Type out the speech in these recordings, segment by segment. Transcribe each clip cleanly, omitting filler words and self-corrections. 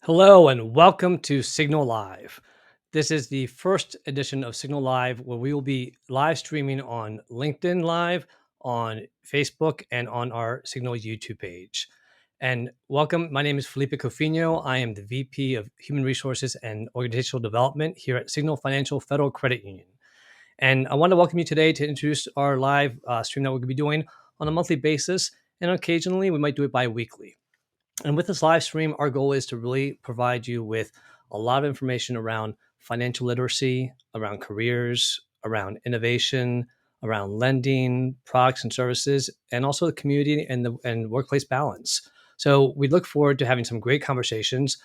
Hello and welcome to Signal Live. This is the first edition of Signal Live where we will be live streaming on LinkedIn Live, on Facebook, and on our Signal YouTube page. And welcome. My name is Felipe Cofino. I am the VP of Human Resources and Organizational Development here at Signal Financial Federal Credit Union. And I want to welcome you today to introduce our live stream that we're going to be doing on a monthly basis. And occasionally we might do it bi-weekly. And with this live stream, our goal is to really provide you with a lot of information around financial literacy, around careers, around innovation, around lending, products and services, and also the community and workplace balance. So we look forward to having some great conversations.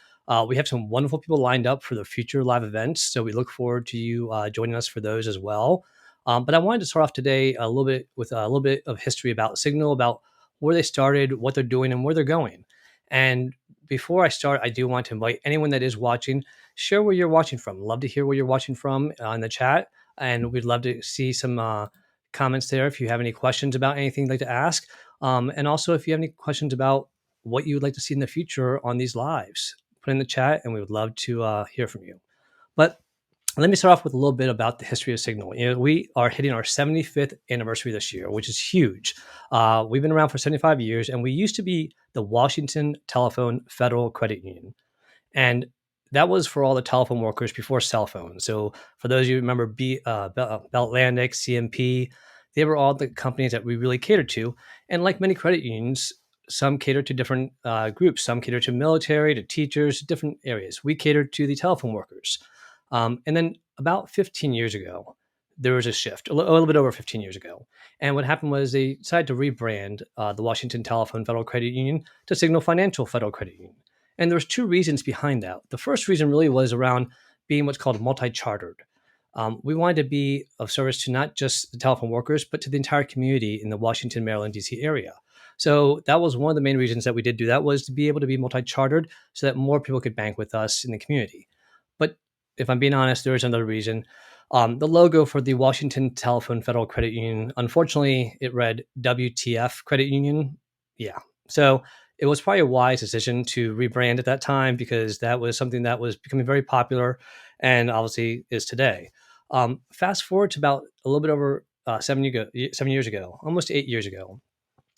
We have some wonderful people lined up for the future live events, so we look forward to you joining us for those as well. But I wanted to start off today a little bit with a little bit of history about Signal, about where they started, what they're doing, and where they're going. And before I start, I do want to invite anyone that is watching, share where you're watching from. Love to hear where you're watching from in the chat. And we'd love to see some comments there if you have any questions about anything you'd like to ask. And also, if you have any questions about what you would like to see in the future on these lives, put in the chat and we would love to hear from you. But let me start off with a little bit about the history of Signal. We are hitting our 75th anniversary this year, which is huge. We've been around for 75 years, and we used to be the Washington Telephone Federal Credit Union. And that was for all the telephone workers before cell phones. So for those of you who remember Bell Atlantic, CMP, they were all the companies that we really catered to. And like many credit unions, some cater to different groups. Some cater to military, to teachers, different areas. We catered to the telephone workers. And then about 15 years ago, there was a shift, a little bit over 15 years ago. And what happened was they decided to rebrand the Washington Telephone Federal Credit Union to Signal Financial Federal Credit Union. And there's two reasons behind that. The first reason really was around being what's called multi-chartered. We wanted to be of service to not just the telephone workers, but to the entire community in the Washington, Maryland, D.C. area. So that was one of the main reasons that we did do that, was to be able to be multi-chartered so that more people could bank with us in the community. But if I'm being honest, there is another reason. The logo for the Washington Telephone Federal Credit Union, unfortunately, it read WTF Credit Union. Yeah. So it was probably a wise decision to rebrand at that time because that was something that was becoming very popular and obviously is today. Fast forward to about a little bit over 7 years ago, almost 8 years ago,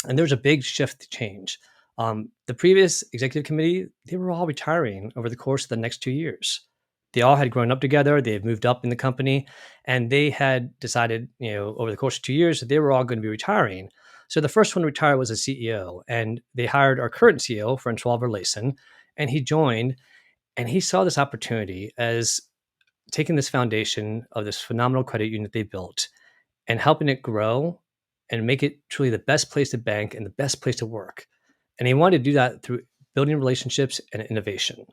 and there was a big shift change. The previous executive committee, they were all retiring over the course of the next 2 years. They all had grown up together. They had moved up in the company, and they had decided, over the course of 2 years, that they were all going to be retiring. So the first one to retire was a CEO, and they hired our current CEO, Francois Verlayson, and he joined, and he saw this opportunity as taking this foundation of this phenomenal credit union that they built and helping it grow and make it truly the best place to bank and the best place to work. And he wanted to do that through building relationships and innovation.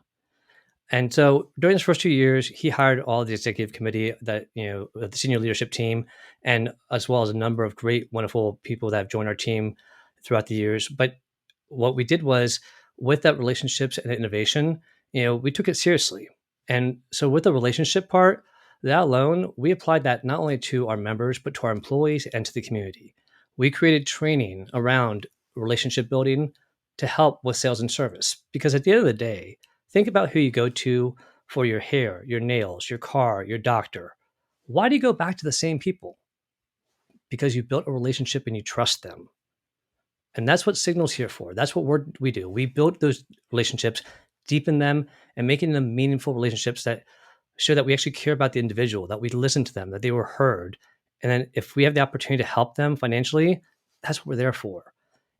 And so during his first 2 years, he hired all the executive committee, that the senior leadership team, and as well as a number of great, wonderful people that have joined our team throughout the years. But what we did was, with that relationships and innovation, we took it seriously. And so with the relationship part, that alone, we applied that not only to our members, but to our employees and to the community. We created training around relationship building to help with sales and service. Because at the end of the day, think about who you go to for your hair, your nails, your car, your doctor. Why do you go back to the same people? Because you built a relationship and you trust them. And that's what Signal's here for. That's what we do. We build those relationships, deepen them, and making them meaningful relationships that show that we actually care about the individual, that we listen to them, that they were heard. And then if we have the opportunity to help them financially, that's what we're there for.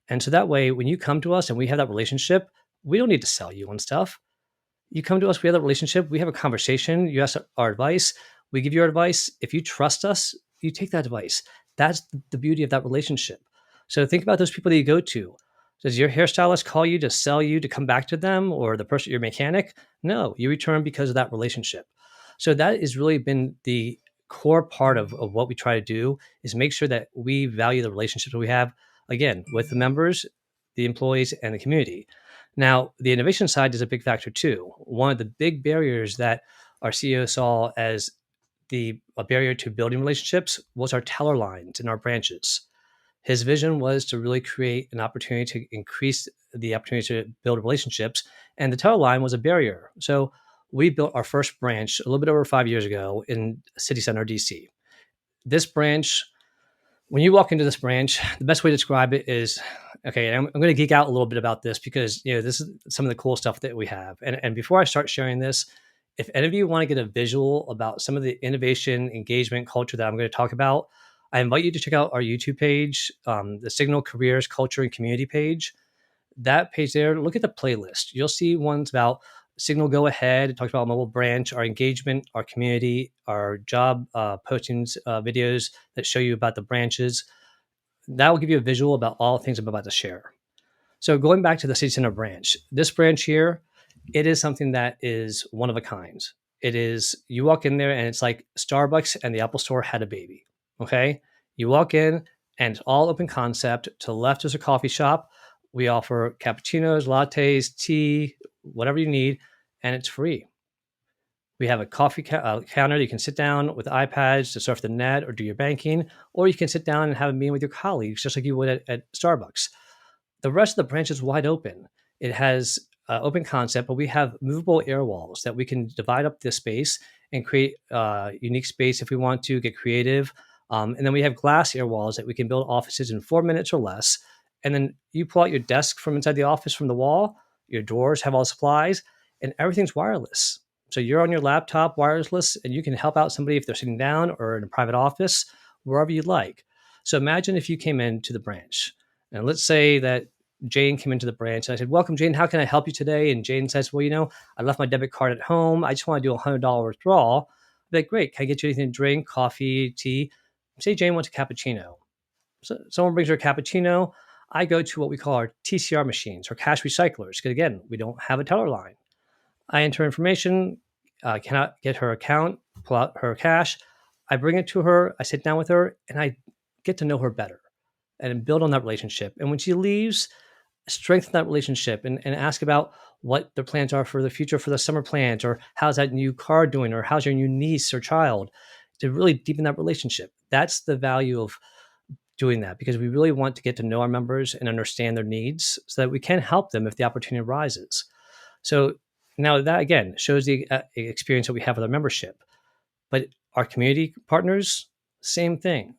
And so that way, when you come to us and we have that relationship, we don't need to sell you on stuff. You come to us, we have that relationship, we have a conversation, you ask our advice, we give you our advice. If you trust us, you take that advice. That's the beauty of that relationship. So think about those people that you go to. Does your hairstylist call you to sell you to come back to them, or the person, your mechanic? No, you return because of that relationship. So that has really been the core part of what we try to do, is make sure that we value the relationships that we have, again, with the members, the employees, and the community. Now, the innovation side is a big factor too. One of the big barriers that our CEO saw as a barrier to building relationships was our teller lines in our branches. His vision was to really create an opportunity to increase the opportunity to build relationships, and the teller line was a barrier. So we built our first branch a little bit over 5 years ago in City Center, DC. This branch, when you walk into this branch, the best way to describe it is, okay, and I'm going to geek out a little bit about this because this is some of the cool stuff that we have. And before I start sharing this, if any of you want to get a visual about some of the innovation, engagement, culture that I'm going to talk about, I invite you to check out our YouTube page, the Signal Careers, Culture, and Community page. That page there, look at the playlist. You'll see ones about Signal Go Ahead. It talks about mobile branch, our engagement, our community, our job postings, videos that show you about the branches. That will give you a visual about all things I'm about to share. So going back to the City Center branch, this branch here, it is something that is one of a kind. It is, you walk in there and it's like Starbucks and the Apple Store had a baby. Okay. You walk in and it's all open concept. To the left is a coffee shop. We offer cappuccinos, lattes, tea, whatever you need, and it's free. We have a coffee counter. You can sit down with iPads to surf the net or do your banking, or you can sit down and have a meeting with your colleagues, just like you would at Starbucks. The rest of the branch is wide open. It has open concept, but we have movable air walls that we can divide up this space and create unique space if we want to get creative. And then we have glass air walls that we can build offices in 4 minutes or less. And then you pull out your desk from inside the office from the wall, your drawers have all the supplies, and everything's wireless. So you're on your laptop wireless, and you can help out somebody if they're sitting down or in a private office, wherever you'd like. So imagine if you came into the branch, and let's say that Jane came into the branch and I said, "Welcome, Jane. How can I help you today?" And Jane says, "Well, I left my debit card at home. I just want to do a $100 withdrawal." I'd be like, "Great. Can I get you anything to drink, coffee, tea?" Say Jane wants a cappuccino. So someone brings her a cappuccino. I go to what we call our TCR machines or cash recyclers because, again, we don't have a teller line. I enter information, cannot get her account, pull out her cash. I bring it to her. I sit down with her and I get to know her better and build on that relationship. And when she leaves, strengthen that relationship and ask about what their plans are for the future, for the summer plans, or how's that new car doing, or how's your new niece or child, to really deepen that relationship. That's the value of doing that, because we really want to get to know our members and understand their needs so that we can help them if the opportunity arises. So now that, again, shows the experience that we have with our membership. But our community partners, same thing.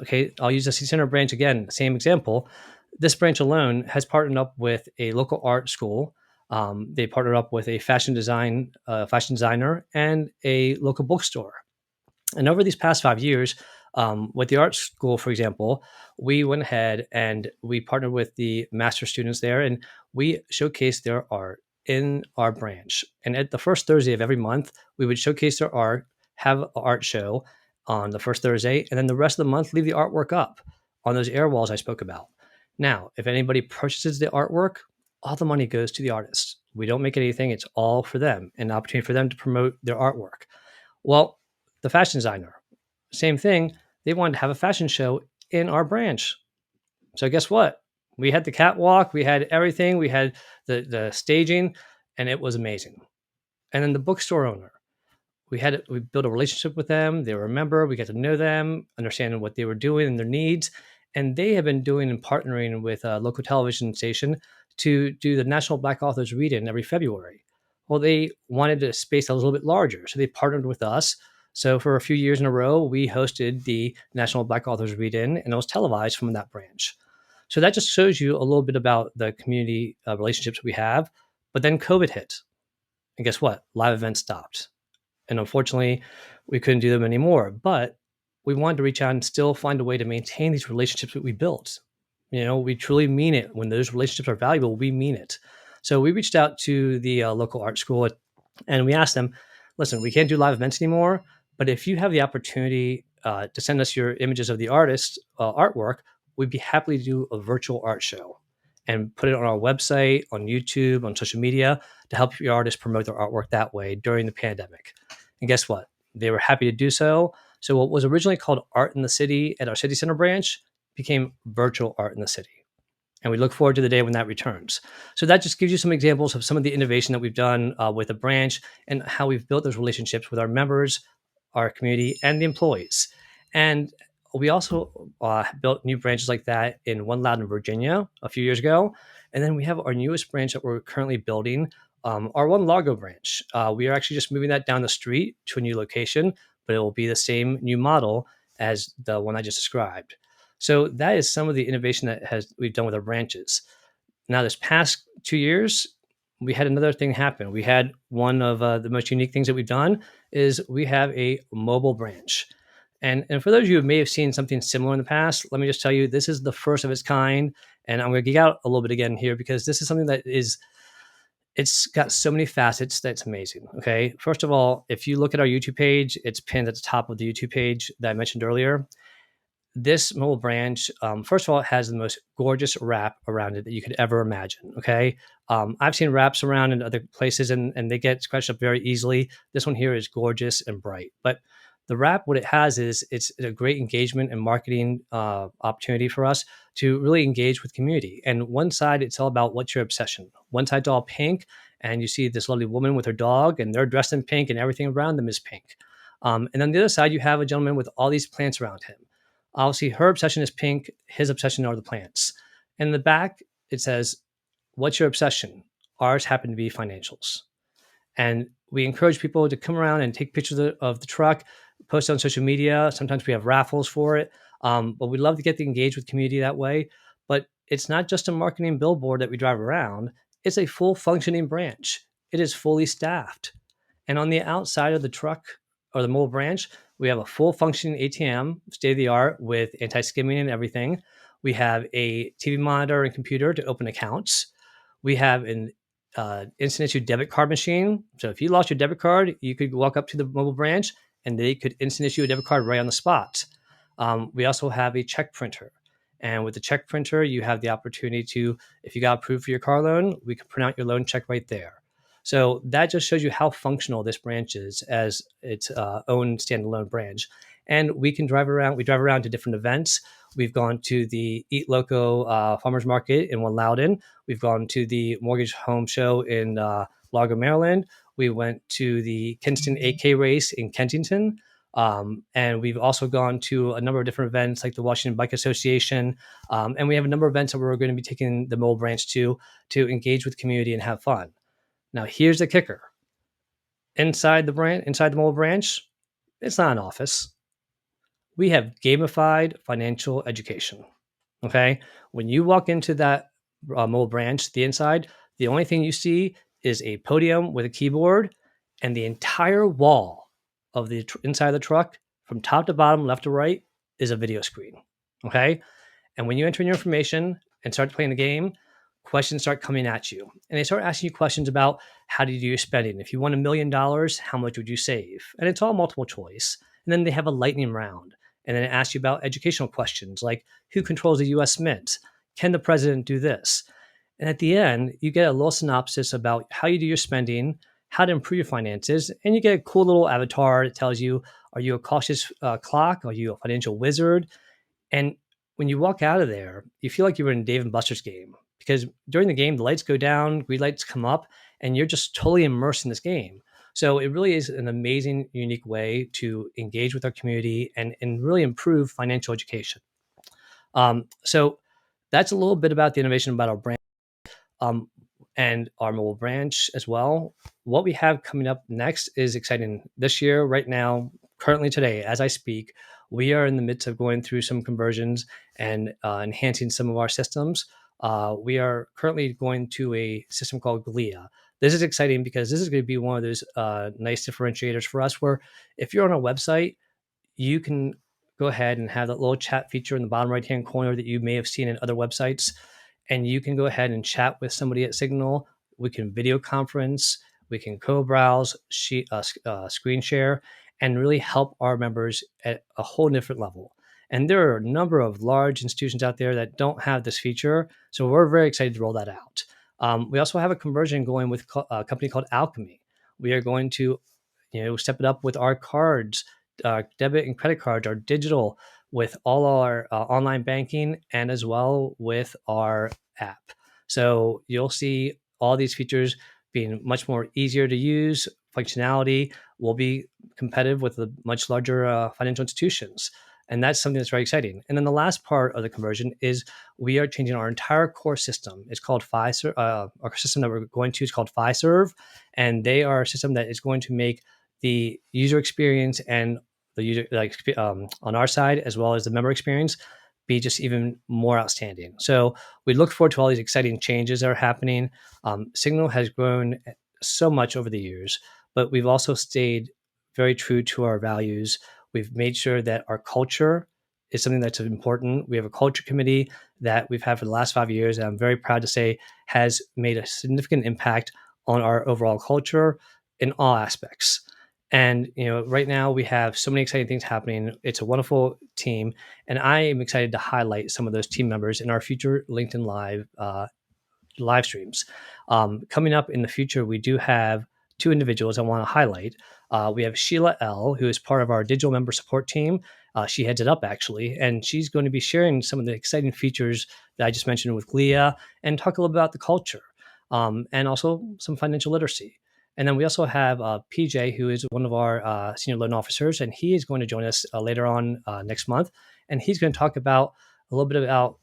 Okay, I'll use the City Center branch again, same example. This branch alone has partnered up with a local art school. They partnered up with a fashion designer, and a local bookstore. And over these past 5 years, with the art school, for example, we went ahead and we partnered with the master students there, and we showcased their art in our branch. And at the first Thursday of every month, we would showcase their art, have an art show on the first Thursday, and then the rest of the month, leave the artwork up on those air walls I spoke about. Now, if anybody purchases the artwork, all the money goes to the artist. We don't make anything, it's all for them, an opportunity for them to promote their artwork. Well, the fashion designer, same thing. They wanted to have a fashion show in our branch. So guess what? We had the catwalk, we had everything, we had the staging, and it was amazing. And then the bookstore owner, we built a relationship with them. They were a member. We got to know them, understanding what they were doing and their needs. And they have been doing and partnering with a local television station to do the National Black Authors Read-In every February. Well, they wanted to space a little bit larger, so they partnered with us. So for a few years in a row, we hosted the National Black Authors Read-In, and it was televised from that branch. So that just shows you a little bit about the community relationships we have. But then COVID hit, and guess what? Live events stopped. And unfortunately, we couldn't do them anymore. But we wanted to reach out and still find a way to maintain these relationships that we built. We truly mean it. When those relationships are valuable, we mean it. So we reached out to the local art school and we asked them, listen, we can't do live events anymore, but if you have the opportunity to send us your images of the artist's artwork, we'd be happy to do a virtual art show and put it on our website, on YouTube, on social media to help your artists promote their artwork that way during the pandemic. And guess what? They were happy to do so. So what was originally called Art in the City at our City Center branch became Virtual Art in the City. And we look forward to the day when that returns. So that just gives you some examples of some of the innovation that we've done with the branch and how we've built those relationships with our members, our community, and the employees. And we also built new branches like that in One Loudon, Virginia, a few years ago, and then we have our newest branch that we're currently building, our One Largo branch. We are actually just moving that down the street to a new location, but it will be the same new model as the one I just described. So that is some of the innovation that has we've done with our branches. Now, this past 2 years, we had another thing happen. We had one of the most unique things that we've done is we have a mobile branch. And for those of you who may have seen something similar in the past, let me just tell you, this is the first of its kind. And I'm going to geek out a little bit again here because this is something that is, it's got so many facets that's amazing. Okay. First of all, if you look at our YouTube page, it's pinned at the top of the YouTube page that I mentioned earlier. This mobile branch, first of all, it has the most gorgeous wrap around it that you could ever imagine. Okay. I've seen wraps around in other places and they get scratched up very easily. This one here is gorgeous and bright. But the wrap, what it has is it's a great engagement and marketing opportunity for us to really engage with community. And one side, it's all about what's your obsession. One side's all pink, and you see this lovely woman with her dog, and they're dressed in pink, and everything around them is pink. And on the other side, you have a gentleman with all these plants around him. Obviously, her obsession is pink. His obsession are the plants. And in the back, it says, "What's your obsession?" Ours happen to be financials. And we encourage people to come around and take pictures of the truck, post it on social media. Sometimes we have raffles for it. But we love to get to engage with community that way. But it's not just a marketing billboard that we drive around. It's a full functioning branch. It is fully staffed. And on the outside of the truck or the mobile branch, we have a full functioning ATM, state of the art, with anti skimming and everything. We have a TV monitor and computer to open accounts. We have an instant issue debit card machine. So if you lost your debit card, you could walk up to the mobile branch and they could instant issue a debit card right on the spot. We also have a check printer. And with the check printer, you have the opportunity to, if you got approved for your car loan, we can print out your loan check right there. So that just shows you how functional this branch is as its own standalone branch. And we can drive around. We drive around to different events. We've gone to the Eat Loco Farmers Market in One Loudon. We've gone to the Mortgage Home Show in Largo, Maryland. We went to the Kinston 8K race in Kensington. And we've also gone to a number of different events like the Washington Bike Association. And we have a number of events that we're going to be taking the mobile branch to engage with community and have fun. Now, here's the kicker. Inside the mobile branch, it's not an office. We have gamified financial education. Okay. When you walk into that mobile branch, the inside, the only thing you see is a podium with a keyboard, and the entire wall of the inside of the truck, from top to bottom, left to right, is a video screen. Okay. And when you enter in your information and start playing the game, questions start coming at you. And they start asking you questions about how do you do your spending? If you won $1 million, how much would you save? And it's all multiple choice. And then they have a lightning round. And then it asks you about educational questions like who controls the US Mint? Can the president do this? And at the end, you get a little synopsis about how you do your spending, how to improve your finances, and you get a cool little avatar that tells you, are you a cautious clock? Are you a financial wizard? And when you walk out of there, you feel like you were in Dave and Buster's game because during the game, the lights go down, green lights come up, and you're just totally immersed in this game. So it really is an amazing, unique way to engage with our community and really improve financial education. So that's a little bit about the innovation about our brand and our mobile branch as well. What we have coming up next is exciting. This year, right now, currently today, as I speak, we are in the midst of going through some conversions and enhancing some of our systems. We are currently going to a system called Glia. This is exciting because this is going to be one of those nice differentiators for us where if you're on a website, you can go ahead and have that little chat feature in the bottom right-hand corner that you may have seen in other websites. And you can go ahead and chat with somebody at Signal. We can video conference, we can co-browse, screen share, and really help our members at a whole different level. And there are a number of large institutions out there that don't have this feature. So we're very excited to roll that out. We also have a conversion going with a company called Alchemy. We are going to step it up with our cards. Debit and credit cards are digital with all our online banking and as well with our app. So you'll see all these features being much more easier to use. Functionality will be competitive with the much larger financial institutions. And that's something that's very exciting. And then the last part of the conversion is we are changing our entire core system. It's called Fiserv. Our system that we're going to is called Fiserv, and they are a system that is going to make the user experience and the user on our side as well as the member experience be just even more outstanding. So we look forward to all these exciting changes that are happening. Signal has grown so much over the years, but we've also stayed very true to our values. We've made sure that our culture is something that's important. We have a culture committee that we've had for the last 5 years, and I'm very proud to say has made a significant impact on our overall culture in all aspects. And right now we have so many exciting things happening. It's a wonderful team, and I am excited to highlight some of those team members in our future LinkedIn live streams. Coming up in the future, we do have two individuals I want to highlight. We have Sheila L., who is part of our digital member support team. She heads it up actually, and she's going to be sharing some of the exciting features that I just mentioned with Leah and talk a little about the culture and also some financial literacy. And then we also have PJ, who is one of our senior loan officers, and he is going to join us later on next month. And he's going to talk about a little bit about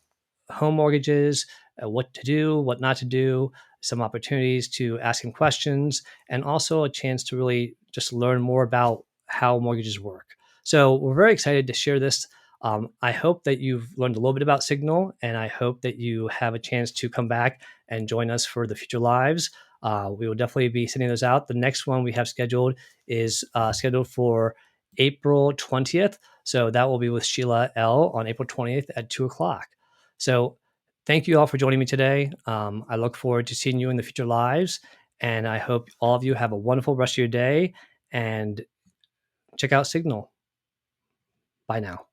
home mortgages, what to do, what not to do, some opportunities to ask him questions, and also a chance to really just learn more about how mortgages work. So we're very excited to share this. I hope that you've learned a little bit about Signal, and I hope that you have a chance to come back and join us for the future lives. We will definitely be sending those out. The next one we have scheduled is scheduled for April 20th. So that will be with Sheila L. on April 20th at 2 o'clock. So thank you all for joining me today. I look forward to seeing you in the future lives. And I hope all of you have a wonderful rest of your day and check out Signal. Bye now.